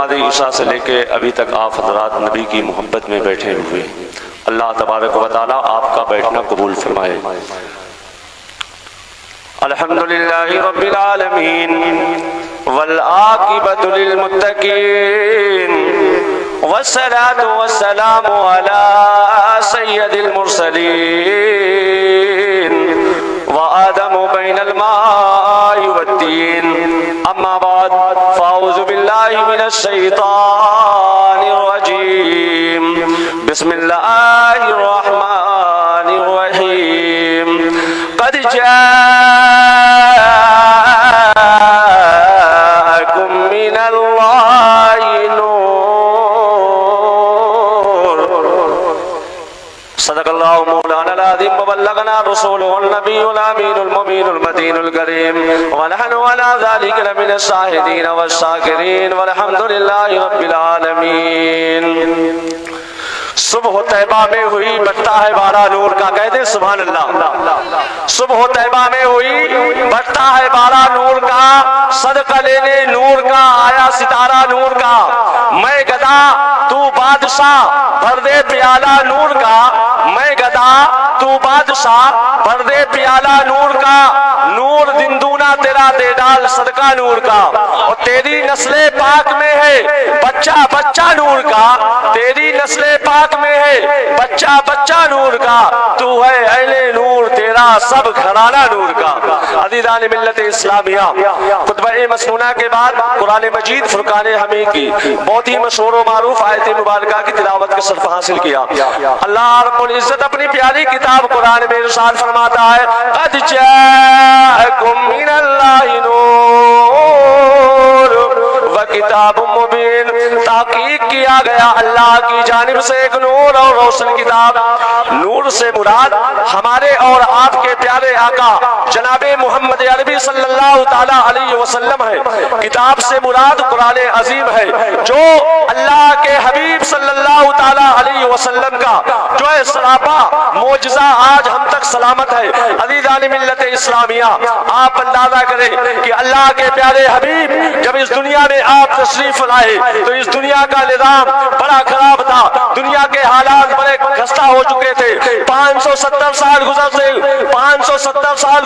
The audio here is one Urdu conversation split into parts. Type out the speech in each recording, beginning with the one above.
نماز عشاء سے لے کے ابھی تک آپ حضرات نبی کی محبت میں بیٹھے ہوئے ہیں۔ اللہ تبارک و تعالیٰ آپ کا بیٹھنا قبول فرمائے۔ الحمدللہ رب العالمین والعاقبۃ للمتقین والصلاة والسلام علی سید المرسلین وآدم بین الماء والتین اما بعد فاعوذ باللہ من الشیطان الرجیم بسم اللہ الرحمن الرحیم قد جاءکم من اللہ نور صدق اللہ مولانا العظیم وبلغنا رسوله النبی الامین المبین المتین الکریم ونحن على ذلك لمن الشاہدین والشاکرین والحمد للہ رب العالمین۔ صبح طیبہ میں ہوئی بڑھتا ہے بارہ نور کا، کہہ دیں سبحان اللہ۔ صبح طیبہ میں ہوئی بڑھتا ہے بارہ نور کا، صدقہ لینے نور کا آیا ستارہ نور کا، میں گدا تو بادشاہ بھر دے پیالہ نور کا، میں گدا تو بادشاہ بھر دے پیالہ نور کا، نور دن دونا تیرا دے ڈال صدقہ نور کا، اور تیری نسل پاک میں ہے بچہ بچہ نور کا، تیری نسل پاک میں ہے بچہ بچہ نور کا، تو ہے اہل نور تیرا سب گھرانہ نور کا۔ عزیزان ملت اسلامیہ، خطبہ مسنونہ کے بعد قرآن مجید فرقان حمید کی بہت ہی مشہور و معروف آیت مبارکہ کی تلاوت کا شرف حاصل کیا۔ اللہ رب العزت اپنی پیاری کتاب قرآن میں ارشاد فرماتا ہے قد جاءکم من اللہ نور وکتاب مبین، تحقیق کیا گیا اللہ کی جانب سے ایک نور اور روشن کتاب۔ نور سے مراد ہمارے اور آپ کے پیارے آقا جناب محمد عربی صلی اللہ تعالی علیہ وسلم ہے، کتاب سے مراد قرآن عظیم ہے جو اللہ کے حبیب صلی اللہ تعالی علیہ وسلم کا جو ہے سراپا معجزہ آج ہم تک سلامت ہے۔ عزیزان ملت اسلامیہ، آپ اندازہ کریں کہ اللہ کے پیارے حبیب جب اس دنیا میں آپ تشریف لائے تو اس دنیا کا نظام بڑا خراب تھا، دنیا کے حالات بڑے خستہ ہو چکے تھے، 570 سال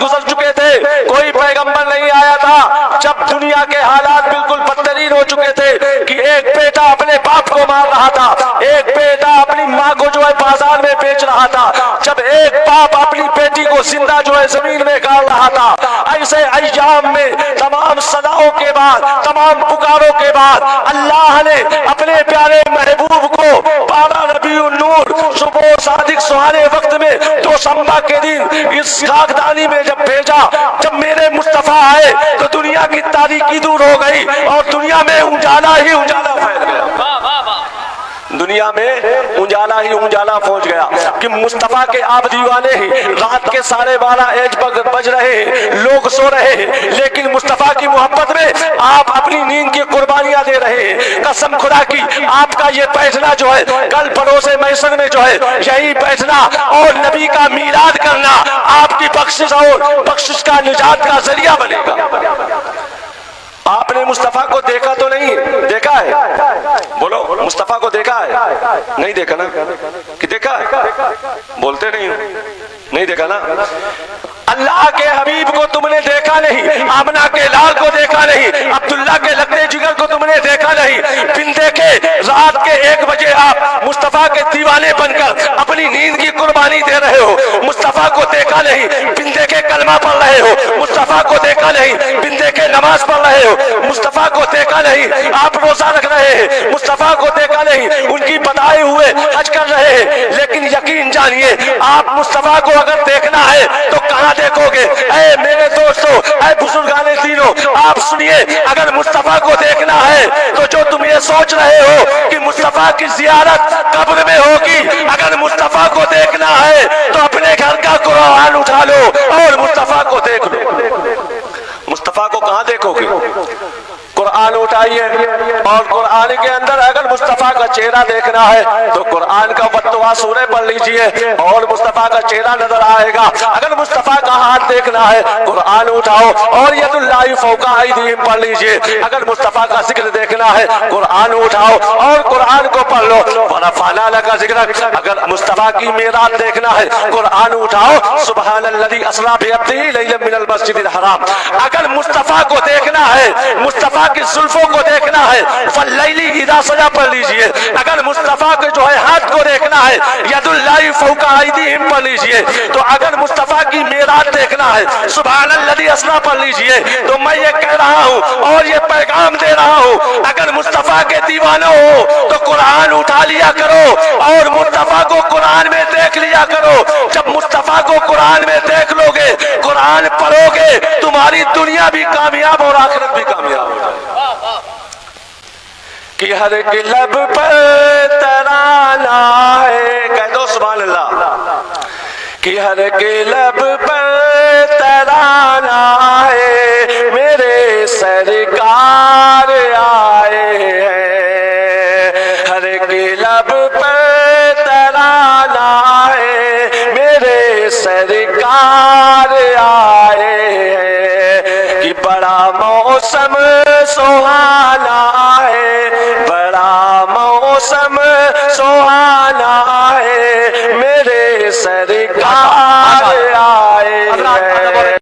گزر چکے تھے، کوئی پیغمبر نہیں آیا تھا۔ جب دنیا کے حالات بالکل بدترین ہو چکے تھے کہ ایک بیٹا اپنے باپ کو مار رہا تھا، ایک بیٹا اپنی ماں کو جو ہے بازار میں بیچ رہا تھا، جب ایک باپ اپنی بیٹی کو زندہ جو ہے زمین میں گاڑ رہا تھا، ایسے ایام میں تمام صداؤں کے بعد، تمام پکاروں کے بعد اللہ نے اپنے پیارے محبوب کو 12 ربیع النور صبح صادق سہانے وقت میں دوشنبہ کے دن اس خاکدانی میں جب بھیجا، جب میرے مصطفیٰ آئے تو دنیا کی تاریکی دور ہو گئی اور دنیا میں اجالا ہی اجالا پھیل گیا، دنیا میں اجالا ہی اجالا پہنچ گیا کہ مصطفیٰ کے آپ دیوانے ہی رات کے 12:30 بج رہے ہیں، لوگ سو رہے ہیں، لیکن مصطفیٰ کی محبت میں آپ اپنی نیند کی قربانیاں دے رہے ہیں۔ قسم خدا کی آپ کا یہ بیٹھنا جو ہے کل پڑوس محشر میں جو ہے یہی بیٹھنا اور نبی کا میلاد کرنا آپ کی بخشش اور بخشش کا نجات کا ذریعہ بنے گا۔ آپ نے مصطفیٰ کو دیکھا تو نہیں؟ دیکھا ہے؟ بولو، مصطفیٰ کو دیکھا ہے؟ نہیں دیکھا نا؟ کہ دیکھا ہے؟ بولتے نہیں دیکھا نا؟ اللہ کے حبیب کو تم نے دیکھا نہیں، آمنہ کے لال کو دیکھا نہیں، عبداللہ کے لگتے جگر کو تم نے دیکھا نہیں، بن دیکھے رات کے 1 بجے آپ مصطفیٰ کے دیوانے بن کر اپنی نیند کی قربانی دے رہے ہو، مصطفیٰ کو دیکھا نہیں، بن دیکھے کلمہ پڑھ رہے ہو، مصطفیٰ کو دیکھا نہیں، بن دیکھے نماز پڑھ رہے ہو، مصطفیٰ کو دیکھا نہیں، آپ روزہ رکھ رہے ہیں، مصطفیٰ کو دیکھا نہیں، ان کی بتائے ہوئے حج کر رہے ہیں، لیکن یقین جانیے آپ مصطفیٰ کو اگر دیکھنا ہے تو کہاں دیکھو گے؟ اے میرے دوستو، اے بزرگان دینو، آپ سنیے، اگر مصطفیٰ کو دیکھنا ہے تو جو تم یہ سوچ رہے ہو کہ مصطفیٰ کی زیارت قبر میں ہوگی، اگر مصطفیٰ کو دیکھنا ہے تو اپنے گھر کا قرآن اٹھا لو اور مصطفیٰ کو دیکھ لو۔ مصطفیٰ کو کہاں دیکھو گے؟ قرآن اٹھائیے اور قرآن کے اندر اگر مصطفیٰ کا چہرہ دیکھنا ہے تو قرآن کا فتویٰ سورہ پڑھ لیجئے اور مصطفیٰ کا چہرہ نظر آئے گا. اگر مصطفیٰ کا ہاتھ دیکھنا ہے قرآن اٹھاؤ اور ید اللہ فوق ایدیہم پڑھ لیجئے. اگر مصطفیٰ کا ذکر دیکھنا ہے قرآن اٹھاؤ اور قرآن کو پڑھ لو. ورفعنا لک ذکرک. اگر مصطفیٰ کی معراج دیکھنا ہے قرآن اٹھاؤ سبحان الذی اسری بعبدہ لیلا من المسجد الحرام. اگر مصطفیٰ کو دیکھنا ہے مصطفیٰ کی زلفوں کو دیکھنا ہے فاللیل اذا سجا پڑھ لیجئے. اگر مصطفیٰ کے جو ہے ہاتھ کو دیکھنا ہے ید اللہ فوق ایدیہم پڑھ لیجئے. تو اگر مصطفیٰ کی معراج دیکھنا ہے سبحان الذی اسری پڑھ لیجئے. تو میں یہ کہہ رہا ہوں اور یہ پیغام دے رہا ہوں اگر مصطفیٰ کے دیوانے ہو تو قرآن اٹھا لیا کرو اور مصطفیٰ کو قرآن میں دیکھ لیا کرو. جب مصطفیٰ کو قرآن میں دیکھ لو گے قرآن پڑھو گے تمہاری دنیا بھی کامیاب اور آخرت بھی کامیاب ہو جائے. کہ ہر ایک لب پر ترانہ ہے کہہ دو سبحان اللہ. کہ ہر ایک لب پر ترانہ ہے میرے سرکار آئے ہیں. ہر ایک لب پر ترانہ ہے میرے سرکار آئے ہیں. کہ بڑا موسم سہانا ہے بڑا موسم